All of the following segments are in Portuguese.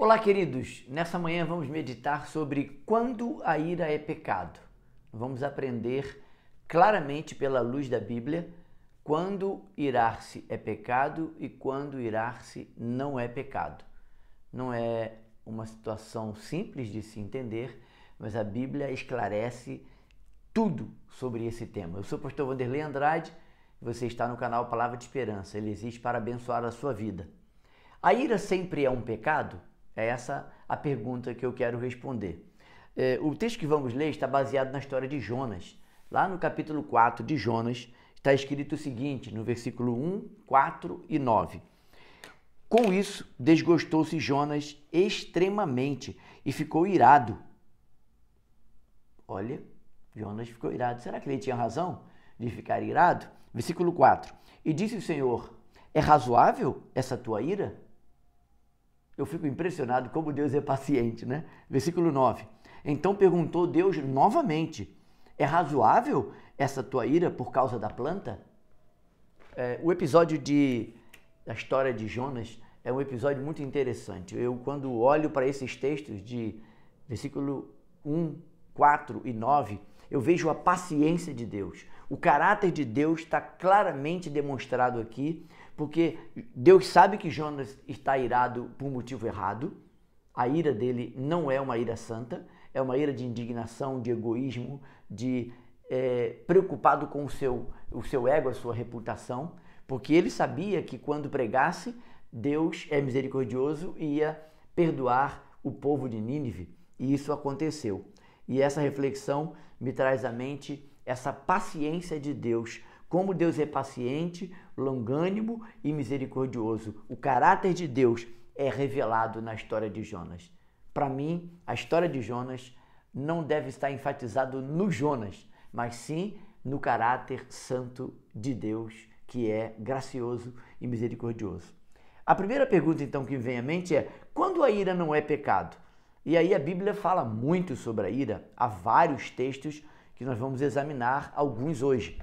Olá, queridos! Nessa manhã vamos meditar sobre quando a ira é pecado. Vamos aprender claramente pela luz da Bíblia quando irar-se é pecado e quando irar-se não é pecado. Não é uma situação simples de se entender, mas a Bíblia esclarece tudo sobre esse tema. Eu sou o pastor Wanderley Andrade e você está no canal Palavra de Esperança. Ele existe para abençoar a sua vida. A ira sempre é um pecado? É essa a pergunta que eu quero responder. O texto que vamos ler está baseado na história de Jonas. Lá no capítulo 4 de Jonas está escrito o seguinte, no versículo 1, 4 e 9. Com isso, desgostou-se Jonas extremamente e ficou irado. Olha, Jonas ficou irado. Será que ele tinha razão de ficar irado? Versículo 4. E disse o Senhor, é razoável essa tua ira? Eu fico impressionado como Deus é paciente, né? Versículo 9. Então perguntou Deus novamente, é razoável essa tua ira por causa da planta? O episódio da história de Jonas é um episódio muito interessante. Eu, quando olho para esses textos de versículo 1, 4 e 9, eu vejo a paciência de Deus. O caráter de Deus está claramente demonstrado aqui, porque Deus sabe que Jonas está irado por motivo errado. A ira dele não é uma ira santa, é uma ira de indignação, de egoísmo, de preocupado com o seu ego, a sua reputação, porque ele sabia que quando pregasse, Deus é misericordioso e ia perdoar o povo de Nínive, e isso aconteceu. E essa reflexão me traz à mente essa paciência de Deus, como Deus é paciente, longânimo e misericordioso. O caráter de Deus é revelado na história de Jonas. Para mim, a história de Jonas não deve estar enfatizado no Jonas, mas sim no caráter santo de Deus, que é gracioso e misericordioso. A primeira pergunta, então, que vem à mente é: quando a ira não é pecado? E aí a Bíblia fala muito sobre a ira, há vários textos que nós vamos examinar, alguns hoje.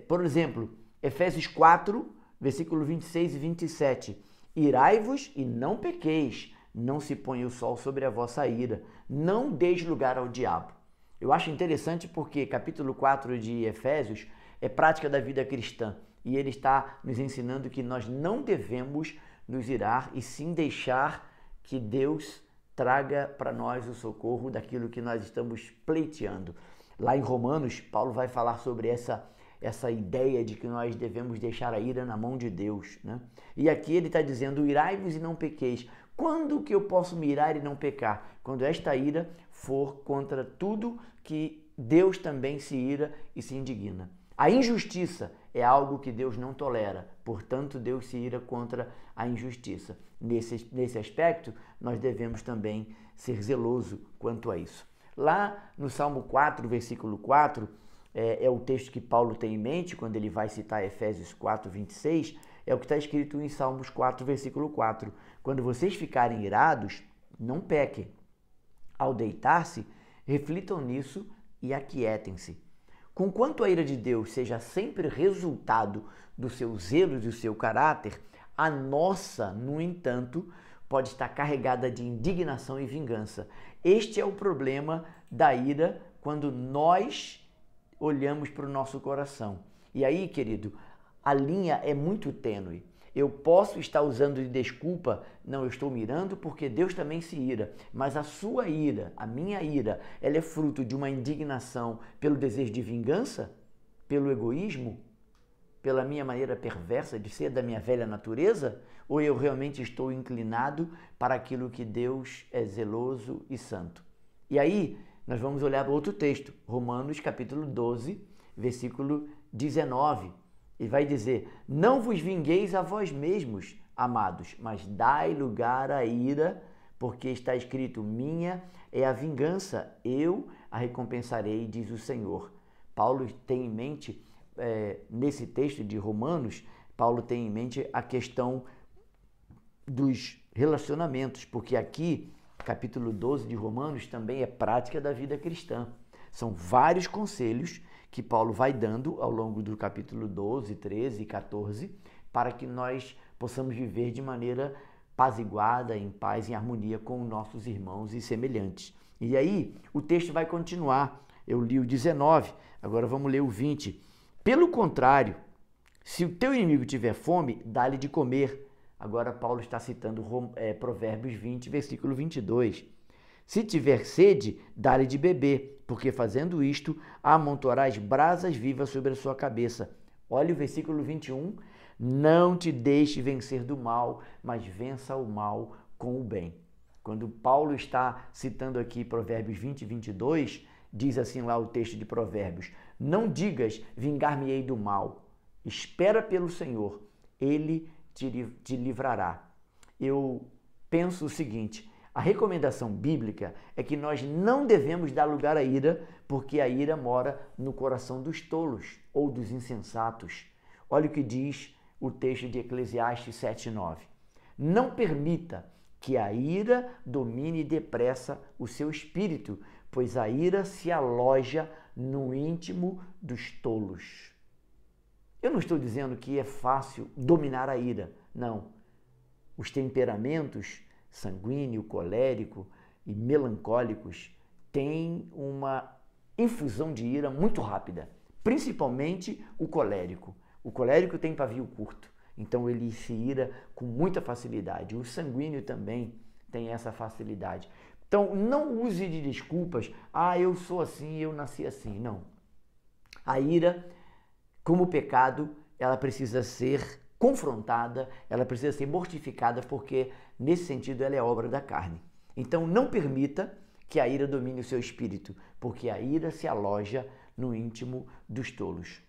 Por exemplo, Efésios 4, versículo 26 e 27. Irai-vos e não pequeis, não se ponha o sol sobre a vossa ira, não deis lugar ao diabo. Eu acho interessante porque capítulo 4 de Efésios é prática da vida cristã e ele está nos ensinando que nós não devemos nos irar e sim deixar que Deus traga para nós o socorro daquilo que nós estamos pleiteando. Lá em Romanos, Paulo vai falar sobre essa ideia de que nós devemos deixar a ira na mão de Deus, né? E aqui ele está dizendo, irai-vos e não pequeis. Quando que eu posso me irar e não pecar? Quando esta ira for contra tudo que Deus também se ira e se indigna. A injustiça é algo que Deus não tolera, portanto Deus se ira contra a injustiça. Nesse aspecto, nós devemos também ser zeloso quanto a isso. Lá no Salmo 4, versículo 4, é o texto que Paulo tem em mente quando ele vai citar Efésios 4, 26, é o que está escrito em Salmos 4, versículo 4. Quando vocês ficarem irados, não pequem. Ao deitar-se, reflitam nisso e aquietem-se. Conquanto a ira de Deus seja sempre resultado do seu zelo e do seu caráter, a nossa, no entanto, pode estar carregada de indignação e vingança. Este é o problema da ira quando nós olhamos para o nosso coração. E aí, querido, a linha é muito tênue. Eu posso estar usando de desculpa, não, eu estou mirando porque Deus também se ira, mas a sua ira, a minha ira, ela é fruto de uma indignação pelo desejo de vingança, pelo egoísmo, pela minha maneira perversa de ser, da minha velha natureza, ou eu realmente estou inclinado para aquilo que Deus é zeloso e santo? E aí, nós vamos olhar para outro texto, Romanos capítulo 12, versículo 19, e vai dizer, não vos vingueis a vós mesmos, amados, mas dai lugar à ira, porque está escrito, minha é a vingança, eu a recompensarei, diz o Senhor. Paulo tem em mente, nesse texto de Romanos, Paulo tem em mente a questão dos relacionamentos, porque aqui, capítulo 12 de Romanos, também é prática da vida cristã. São vários conselhos que Paulo vai dando ao longo do capítulo 12, 13 e 14, para que nós possamos viver de maneira apaziguada, em paz, em harmonia com nossos irmãos e semelhantes. E aí o texto vai continuar. Eu li o 19, agora vamos ler o 20. Pelo contrário, se o teu inimigo tiver fome, dá-lhe de comer. Agora Paulo está citando Provérbios 20, versículo 22. Se tiver sede, dá-lhe de beber, porque fazendo isto, amontoarás brasas vivas sobre a sua cabeça. Olha o versículo 21. Não te deixe vencer do mal, mas vença o mal com o bem. Quando Paulo está citando aqui Provérbios 20 e 22, diz assim lá o texto de Provérbios: não digas, vingar-me-ei do mal. Espera pelo Senhor, Ele te livrará. Eu penso o seguinte: a recomendação bíblica é que nós não devemos dar lugar à ira, porque a ira mora no coração dos tolos ou dos insensatos. Olha o que diz o texto de Eclesiastes 7:9. Não permita que a ira domine depressa o seu espírito, pois a ira se aloja no íntimo dos tolos. Eu não estou dizendo que é fácil dominar a ira, não. Os temperamentos sanguíneo, colérico e melancólicos têm uma infusão de ira muito rápida, principalmente o colérico. O colérico tem pavio curto, então ele se ira com muita facilidade. O sanguíneo também tem essa facilidade. Então não use de desculpas, eu sou assim, eu nasci assim. Não. A ira, como pecado, ela precisa ser confrontada, ela precisa ser mortificada, porque nesse sentido ela é obra da carne. Então não permita que a ira domine o seu espírito, porque a ira se aloja no íntimo dos tolos.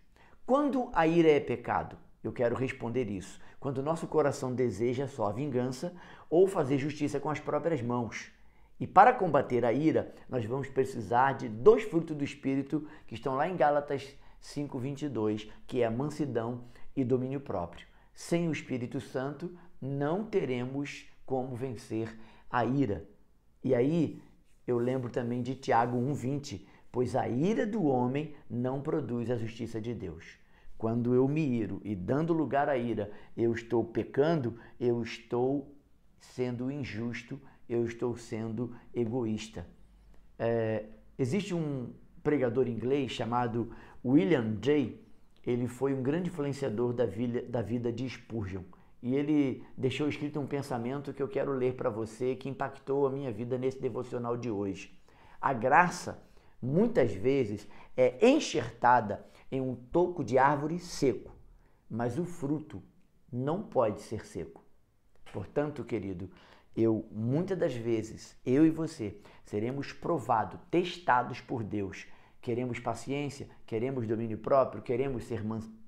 Quando a ira é pecado? Eu quero responder isso. Quando o nosso coração deseja só a vingança ou fazer justiça com as próprias mãos. E para combater a ira, nós vamos precisar de 2 frutos do Espírito que estão lá em Gálatas 5:22, que é a mansidão e domínio próprio. Sem o Espírito Santo, não teremos como vencer a ira. E aí, eu lembro também de Tiago 1:20, pois a ira do homem não produz a justiça de Deus. Quando eu me iro e dando lugar à ira, eu estou pecando, eu estou sendo injusto, eu estou sendo egoísta. Existe um pregador inglês chamado William Jay. Ele foi um grande influenciador da vida de Spurgeon. E ele deixou escrito um pensamento que eu quero ler para você, que impactou a minha vida nesse devocional de hoje. A graça, muitas vezes, é enxertada em um toco de árvore seco, mas o fruto não pode ser seco. Portanto, querido, muitas das vezes, eu e você, seremos provados, testados por Deus. Queremos paciência, queremos domínio próprio, queremos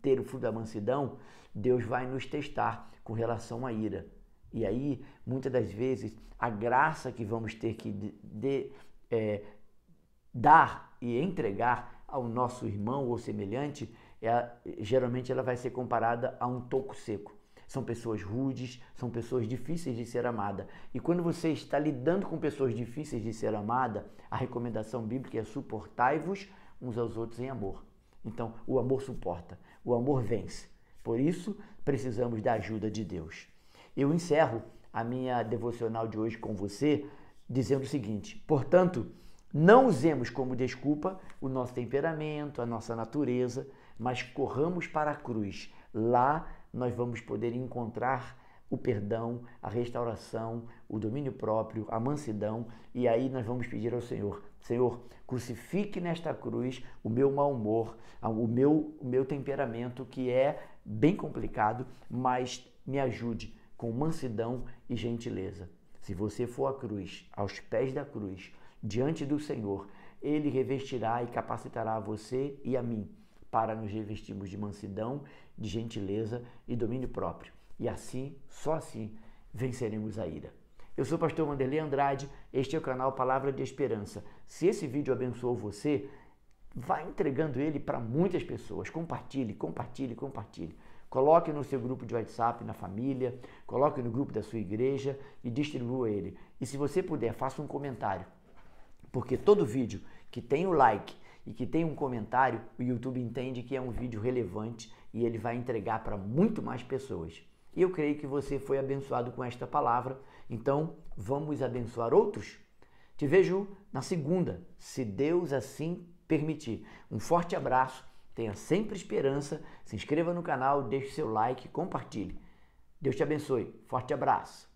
ter o fruto da mansidão, Deus vai nos testar com relação à ira. E aí, muitas das vezes, a graça que vamos ter que dar e entregar ao nosso irmão ou semelhante, geralmente ela vai ser comparada a um toco seco. São pessoas rudes, são pessoas difíceis de ser amada. E quando você está lidando com pessoas difíceis de ser amada, a recomendação bíblica é suportai-vos uns aos outros em amor. Então, o amor suporta, o amor vence. Por isso, precisamos da ajuda de Deus. Eu encerro a minha devocional de hoje com você dizendo o seguinte: portanto, não usemos como desculpa o nosso temperamento, a nossa natureza, mas corramos para a cruz. Lá nós vamos poder encontrar o perdão, a restauração, o domínio próprio, a mansidão, e aí nós vamos pedir ao Senhor: Senhor, crucifique nesta cruz o meu mau humor, o meu temperamento, que é bem complicado, mas me ajude com mansidão e gentileza. Se você for à cruz, aos pés da cruz, diante do Senhor, Ele revestirá e capacitará você e a mim para nos revestirmos de mansidão, de gentileza e domínio próprio. E assim, só assim, venceremos a ira. Eu sou o pastor Wanderley Andrade, este é o canal Palavra de Esperança. Se esse vídeo abençoou você, vá entregando ele para muitas pessoas. Compartilhe, compartilhe, compartilhe. Coloque no seu grupo de WhatsApp, na família, coloque no grupo da sua igreja e distribua ele. E se você puder, faça um comentário, porque todo vídeo que tem o like e que tem um comentário, o YouTube entende que é um vídeo relevante e ele vai entregar para muito mais pessoas. E eu creio que você foi abençoado com esta palavra. Então, vamos abençoar outros? Te vejo na segunda, se Deus assim permitir. Um forte abraço, tenha sempre esperança, se inscreva no canal, deixe seu like, compartilhe. Deus te abençoe. Forte abraço.